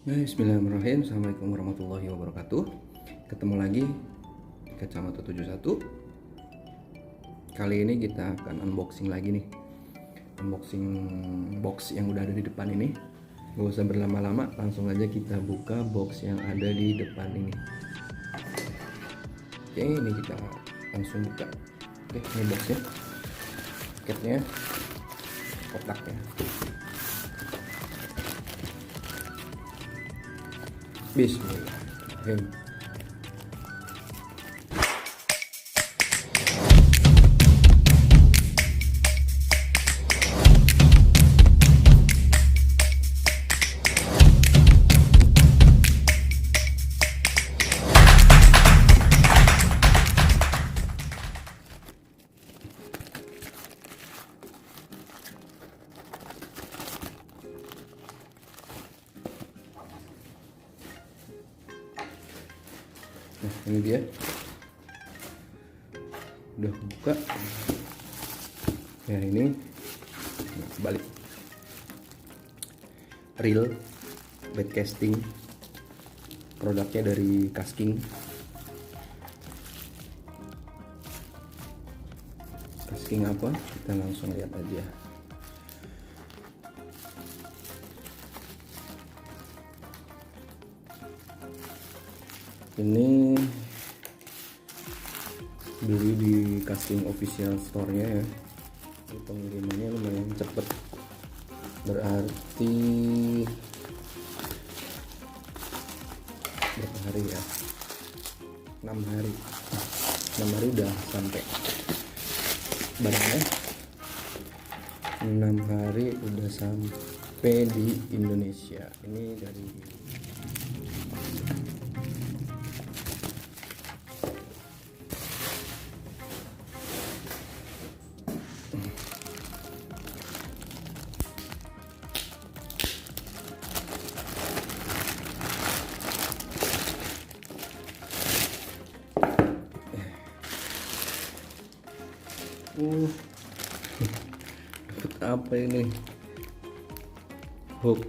Bismillahirrahmanirrahim. Assalamualaikum warahmatullahi wabarakatuh. Ketemu lagi di Kacamata 71. Kali ini kita akan unboxing lagi nih. Unboxing box yang udah ada di depan ini. Gak usah berlama-lama, langsung aja kita buka box yang ada di depan ini. Oke, ini kita langsung buka. Oke, ini boxnya, paketnya, kotaknya. Bismillahirrahmanirrahim. Nah, ini dia, udah buka ya. Ini balik reel bed casting, produknya dari Kasking. Kasking apa, kita langsung lihat aja. Ini beli di Kasking official store-nya ya. Pengirimannya lumayan cepet, berarti berapa hari ya, 6 hari udah sampai barangnya. 6 hari udah sampai di Indonesia. Ini dari dapat apa ini? Hook.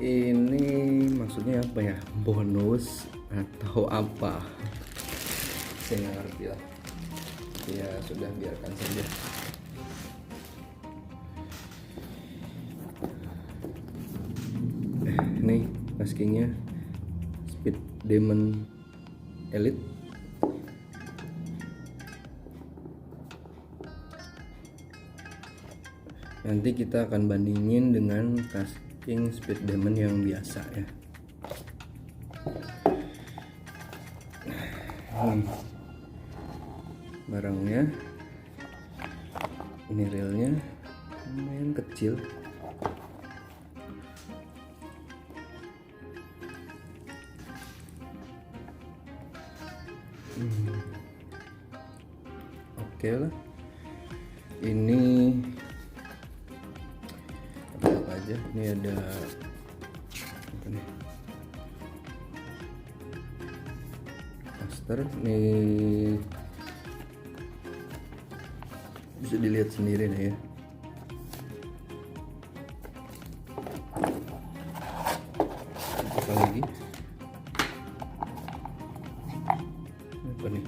Ini maksudnya apa ya? Bonus atau apa? Saya nggak ngerti lah. Ya sudah, biarkan saja. Ini Kaskingnya Speed Demon Elite. Nanti kita akan bandingin dengan Kasking Speed Demon yang biasa ya. Barangnya, ini reelnya lumayan kecil. Oke lah. Ini apa aja? Ini ada apa nih? Master nih, bisa dilihat sendiri nih ya. Apa lagi? Apa nih?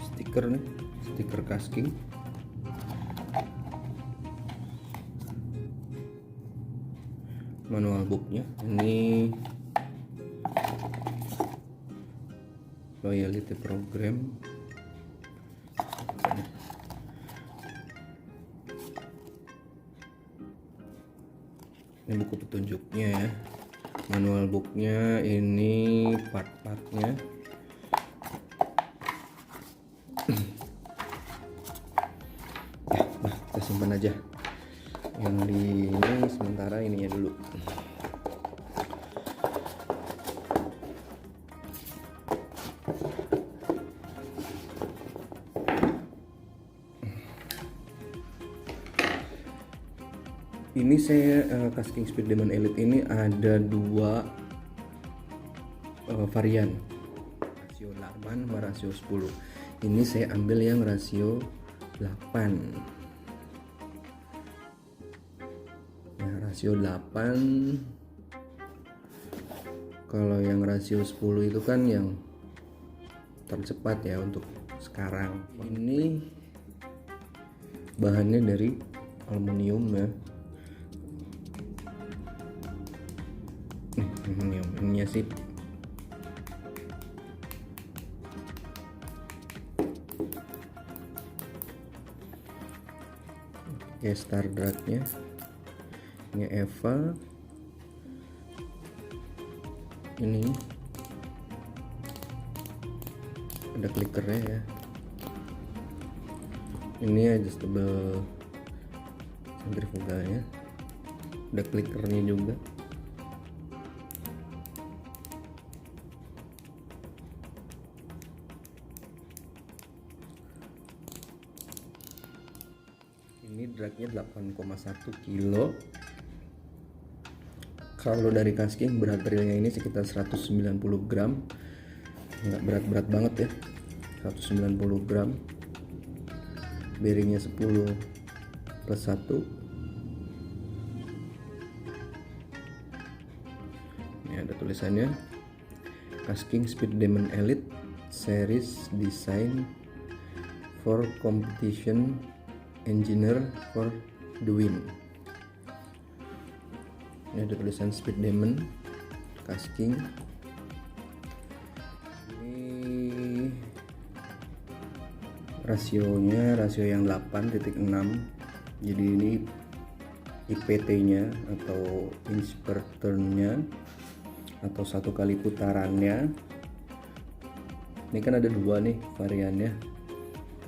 Stiker nih, stiker Kasking. Manual booknya, ini loyalty program. Ini buku petunjuknya ya. Manual booknya, ini part-partnya. Nah, kita simpan aja yang di ini sementara, ininya dulu. Ini saya Kasking Speed Demon Elite ini ada dua varian, rasio 8 sama rasio 10. Ini saya ambil yang rasio 8. rasio 8. Kalau yang rasio 10 itu kan yang tercepat ya untuk sekarang. Ini bahannya dari aluminium ya. Aluminium ininya sih ya, star dragnya ini Eva, ini ada clicker-nya ya, ini adjustable centrifugalnya, ada clicker-nya juga. Ini dragnya 8,1 kilo. Kalau dari casking berat realnya ini sekitar 190 gram, nggak berat-berat banget ya, 190 gram. Bearingnya 10 plus 1. Ini ada tulisannya, Casking Speed Demon Elite Series Design for Competition Engineer for the Win. Ini ada tulisan Speed Demon Casking. Ini rasionya rasio yang 8.6. Jadi ini IPT-nya atau inch per turn-nya atau 1 kali putarannya. Ini kan ada 2 nih variannya.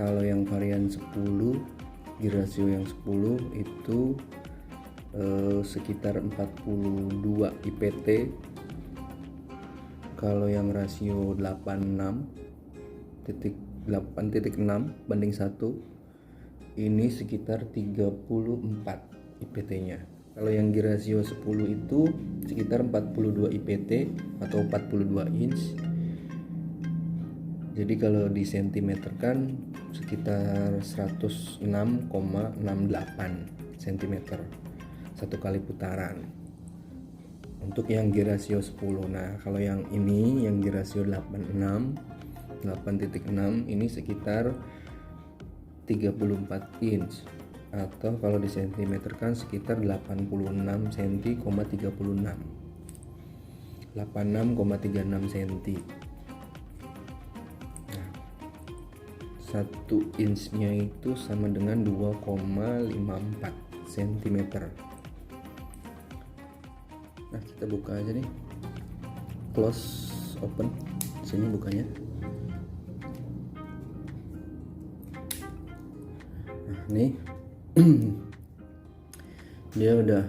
Kalau yang varian 10, di rasio yang 10 itu sekitar 42 IPT. Kalau yang rasio 8.6 banding 1 ini sekitar 34 IPT-nya. Kalau yang di rasio 10 itu sekitar 42 IPT atau 42 inch. Jadi kalau di sentimeter kan sekitar 106,68 cm 1 kali putaran untuk yang di rasio 10. Nah kalau yang ini yang di rasio 8.6 ini sekitar 34 inch atau kalau di sentimeter kan sekitar 86 cm, 86,36 cm. 1 inch-nya itu sama dengan 2,54 cm. Nah kita buka aja nih, close open, sini bukanya. Nah nih dia udah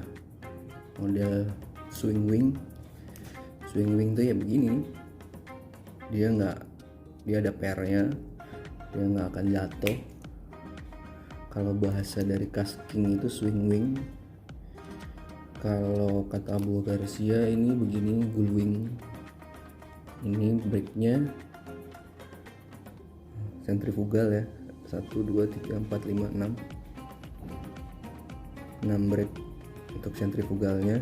model swing wing tuh ya begini. Dia ada pairnya, dia nggak akan jatuh. Kalau bahasa dari casking itu swing wing. Kalau kata Abu Garcia ini begini, gull wing. Ini brake-nya sentrifugal ya, 1, 2, 3, 4, 5, 6 brake untuk sentrifugalnya.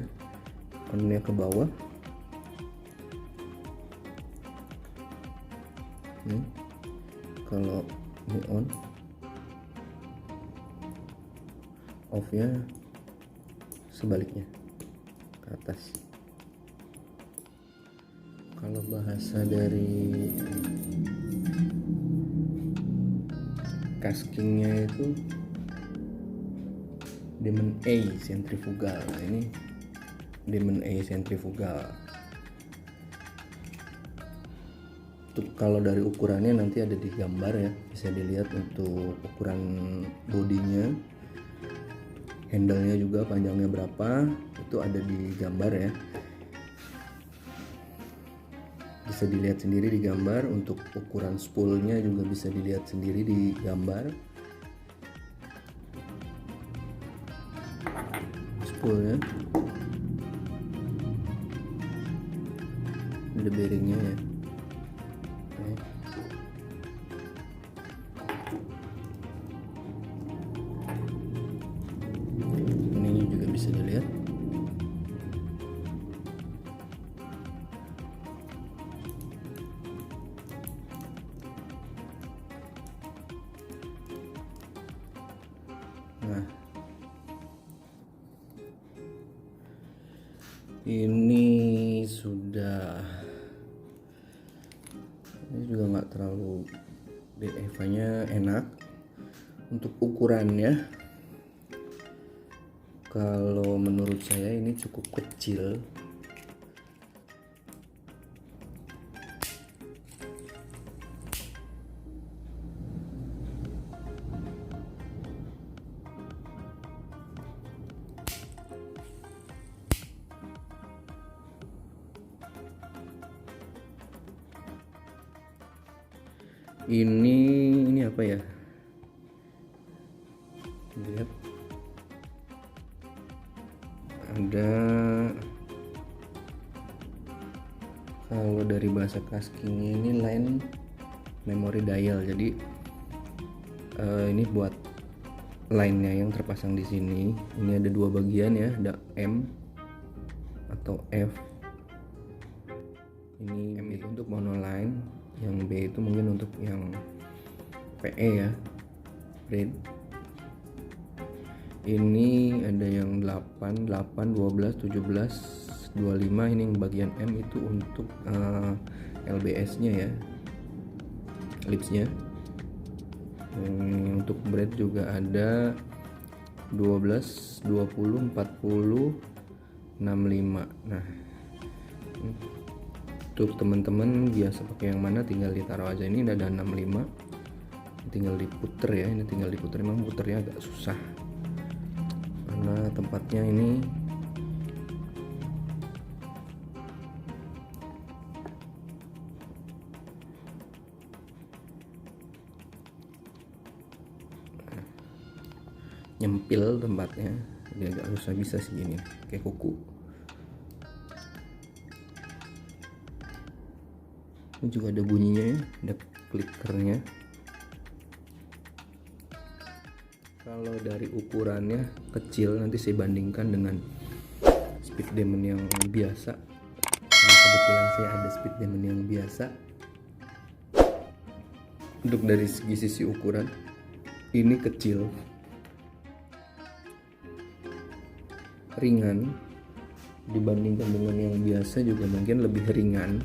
On-nya ke bawah. Kalau ini on, off-nya sebaliknya ke atas. Kalau bahasa dari caskingnya itu Demon A sentrifugal. Nah ini Demon A sentrifugal. Untuk kalau dari ukurannya nanti ada di gambar ya, bisa dilihat untuk ukuran bodinya, handle-nya juga panjangnya berapa, itu ada di gambar ya, bisa dilihat sendiri di gambar. Untuk ukuran spoolnya juga bisa dilihat sendiri di gambar. Spoolnya ada bearingnya ya. Ini juga bisa dilihat Ini juga nggak terlalu, DFA-nya enak. Untuk ukurannya, kalau menurut saya ini cukup kecil. Ini apa ya? Lihat, ada, kalau dari bahasa Kasking ini line memory dial. Jadi ini buat line-nya yang terpasang di sini. Ini ada dua bagian ya, ada M atau F. Ini M itu untuk monoline, yang B itu mungkin untuk yang PE ya, bread. Ini ada yang 8, 12, 17, 25. Ini yang bagian M itu untuk LBS-nya ya, lips-nya. Untuk bread juga ada 12, 20, 40, 65. Nah, untuk teman-teman biasa pakai yang mana tinggal ditaruh aja. Ini ada 65, tinggal diputer ya. Ini tinggal diputer, memang puternya agak susah karena tempatnya ini nyempil tempatnya, jadi agak susah. Bisa sih ini kayak kuku. Ini juga ada bunyinya ya, ada klikernya. Kalau dari ukurannya kecil, nanti saya bandingkan dengan Speed Demon yang biasa. Nah, kebetulan saya ada Speed Demon yang biasa. Untuk dari sisi ukuran, ini kecil, ringan, dibandingkan dengan yang biasa juga mungkin lebih ringan.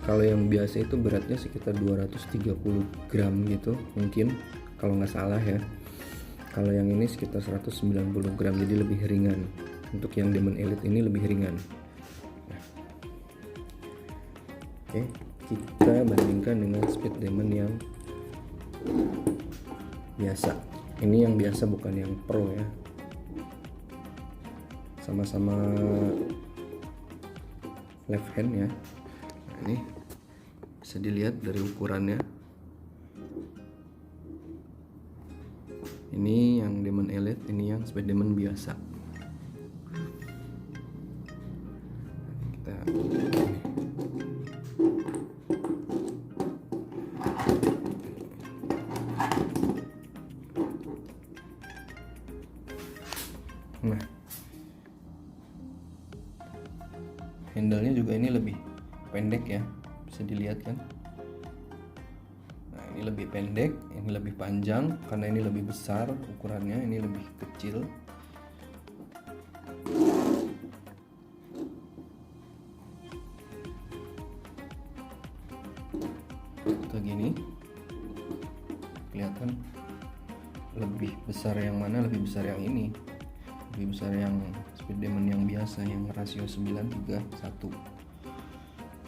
Kalau yang biasa itu beratnya sekitar 230 gram gitu mungkin, kalau nggak salah ya. Kalau yang ini sekitar 190 gram, jadi lebih ringan. Untuk yang Demon Elite ini lebih ringan. Nah, oke, kita bandingkan dengan Speed Demon yang biasa. Ini yang biasa, bukan yang pro ya. Sama-sama left hand ya. Nah, ini bisa dilihat dari ukurannya. Ini yang Demon Elite, ini yang Speed Demon biasa. Kita nah, handle-nya juga ini lebih pendek ya, bisa dilihat kan. Nah, ini lebih pendek, ini lebih panjang karena ini lebih besar ukurannya, ini lebih kecil. Kayak gini, kelihatan lebih besar yang mana? Lebih besar yang ini, lebih besar yang Speed Demon yang biasa, yang rasio 9:3:1.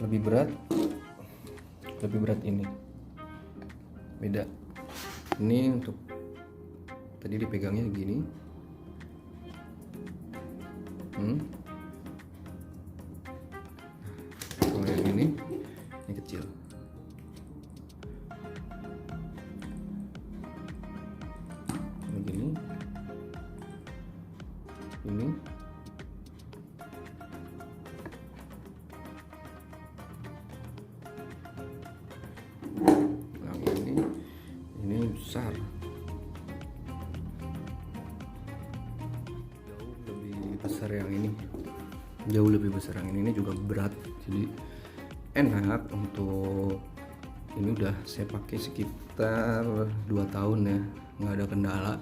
Lebih berat ini, beda. Ini untuk tadi dipegangnya gini, kalau yang ini kecil. Begini, ini besar, jauh lebih besar yang ini, jauh lebih besar yang ini juga berat, jadi enak. Untuk ini udah saya pakai sekitar 2 tahun ya, nggak ada kendala,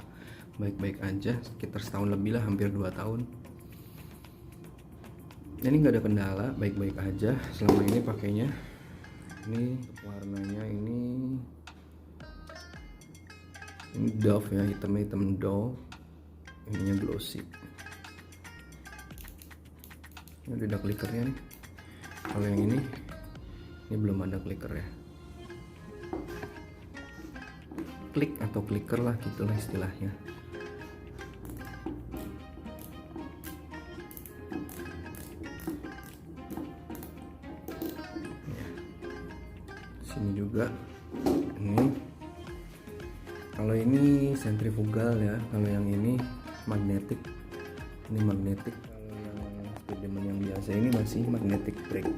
baik-baik aja. Sekitar setahun lebih lah, hampir 2 tahun. Ini nggak ada kendala, baik-baik aja selama ini pakainya. Ini warnanya ini doff ya, hitam doff, ininya glossy. Ini udah ada klikernya nih. Kalau yang ini belum ada kliker ya. Klik atau kliker lah, gitulah istilahnya. Ya. Sini juga. Ini. Kalau ini sentrifugal ya. Kalau yang ini magnetic. Ini magnetic. Kalau yang Speedman yang biasa ini masih magnetic brake.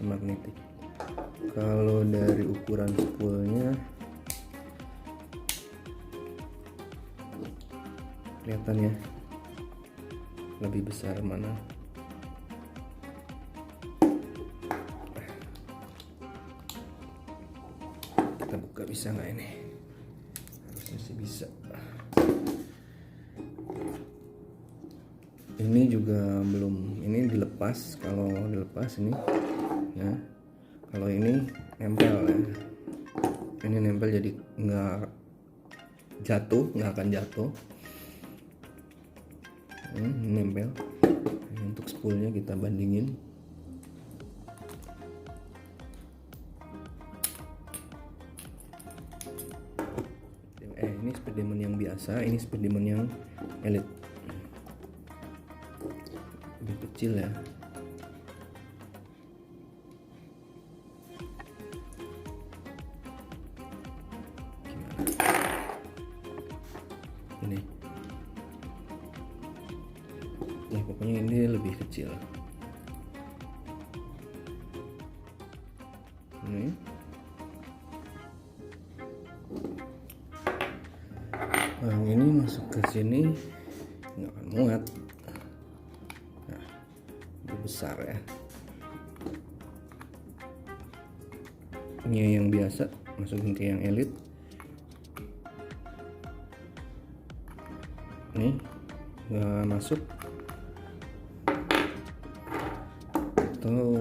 Magnetik. Kalau dari ukuran spoolnya kelihatan ya, lebih besar mana. Kita buka bisa nggak ini? Harusnya sih bisa. Ini juga belum, ini dilepas. Kalau dilepas ini ya, kalau ini nempel ya, ini nempel jadi nggak jatuh, nggak akan jatuh. Nempel. Ini untuk spoolnya kita bandingin. Ini Speedman yang biasa, ini Speedman yang Elite, lebih kecil ya. Ini ya, pokoknya ini lebih kecil. Ini yang ini masuk ke sini nggak akan muat. Nah, itu besar ya. Ini yang biasa, masukin ke yang Elite. Ini nggak masuk, atau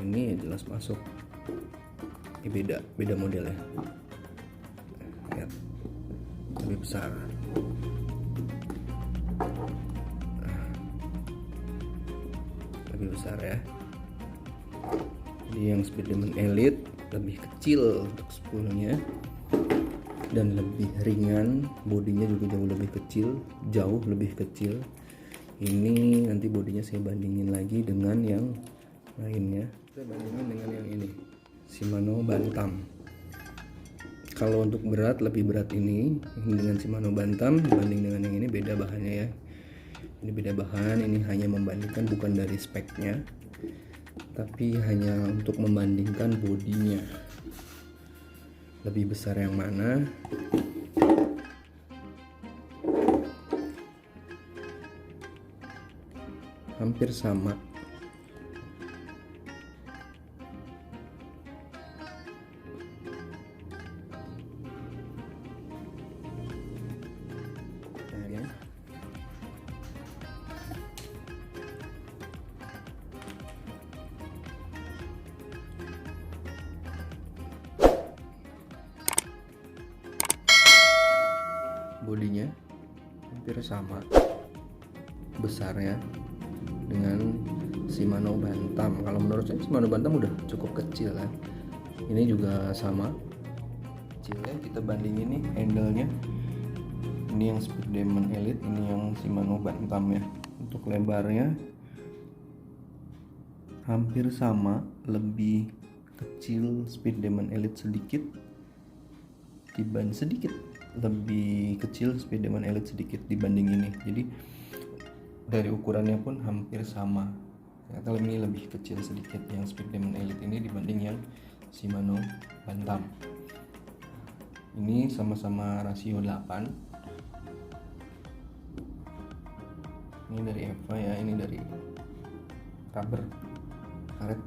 ini jelas masuk. Ini beda model ya. Lihat, lebih besar. Lebih besar ya. Jadi yang Speedman Elite lebih kecil untuk spoolnya dan lebih ringan, bodinya juga jauh lebih kecil. Ini nanti bodinya saya bandingin lagi dengan yang lainnya. Saya bandingin dengan yang ini, Shimano Bantam. Kalau untuk berat, lebih berat ini dengan Shimano Bantam dibanding dengan yang ini, beda bahannya ya. Ini beda bahan, ini hanya membandingkan, bukan dari speknya, tapi hanya untuk membandingkan bodinya. Lebih besar yang mana? Hampir sama. Bodinya hampir sama besarnya dengan Shimano Bantam. Kalau menurut saya Shimano Bantam udah cukup kecil kan. Ini juga sama kecilnya. Kita bandingin nih handle-nya. Ini yang Speedman Elite, ini yang Shimano Bantam ya. Untuk lebarnya hampir sama, lebih kecil Speedman Elite sedikit, lebih kecil Speedman Elite sedikit dibanding ini. Jadi dari ukurannya pun hampir sama. Ternyata ini lebih kecil sedikit yang Speedman Elite ini dibanding yang Shimano Bantam. Ini sama-sama rasio 8. Ini dari Eva ya, ini dari rubber karet.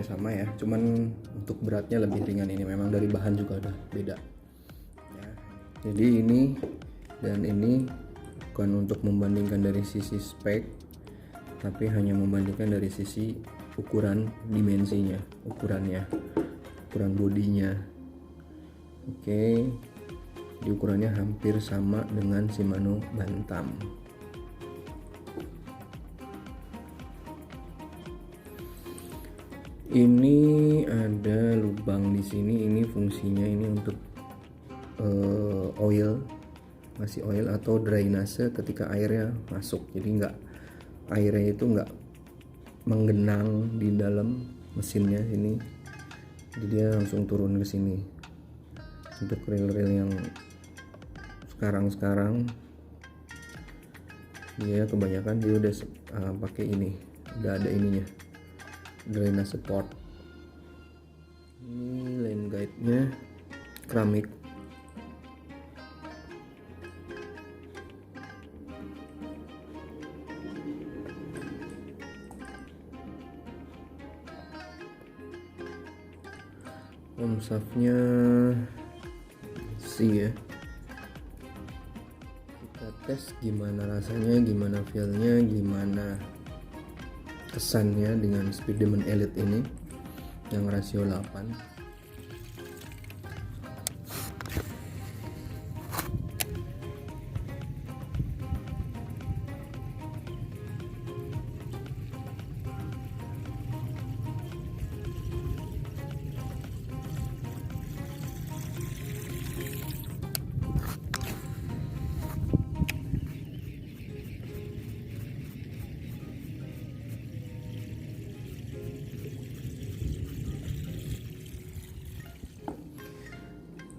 hampir sama ya, cuman untuk beratnya lebih ringan. Ini memang dari bahan juga udah beda ya. Jadi ini dan ini bukan untuk membandingkan dari sisi spek, tapi hanya membandingkan dari sisi ukuran, dimensinya, ukuran bodinya. Oke, di ukurannya hampir sama dengan Shimano Bantam. Ini ada lubang di sini. Ini fungsinya ini untuk oil, masih oil atau drainase ketika airnya masuk. Jadi airnya itu nggak menggenang di dalam mesinnya ini, jadi dia langsung turun ke sini. Untuk reel-reel yang sekarang dia kebanyakan dia udah pakai ini, udah ada ininya, drainase port. Ini line guide nya keramik. Shaftnya sih ya, kita tes gimana rasanya, gimana feelnya, gimana kesannya dengan Speed Demon Elite ini yang rasio 8.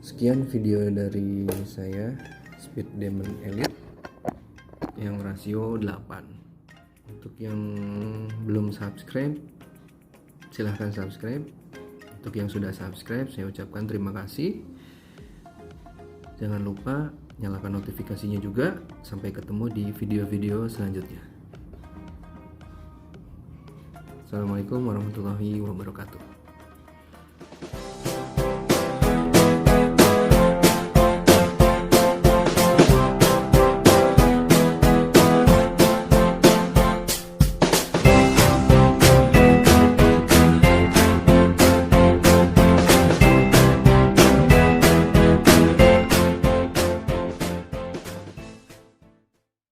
Sekian video dari saya, Speed Demon Elite yang rasio 8. Untuk yang belum subscribe, silahkan subscribe. Untuk yang sudah subscribe, saya ucapkan terima kasih. Jangan lupa nyalakan notifikasinya juga. Sampai ketemu di video-video selanjutnya. Assalamualaikum warahmatullahi wabarakatuh.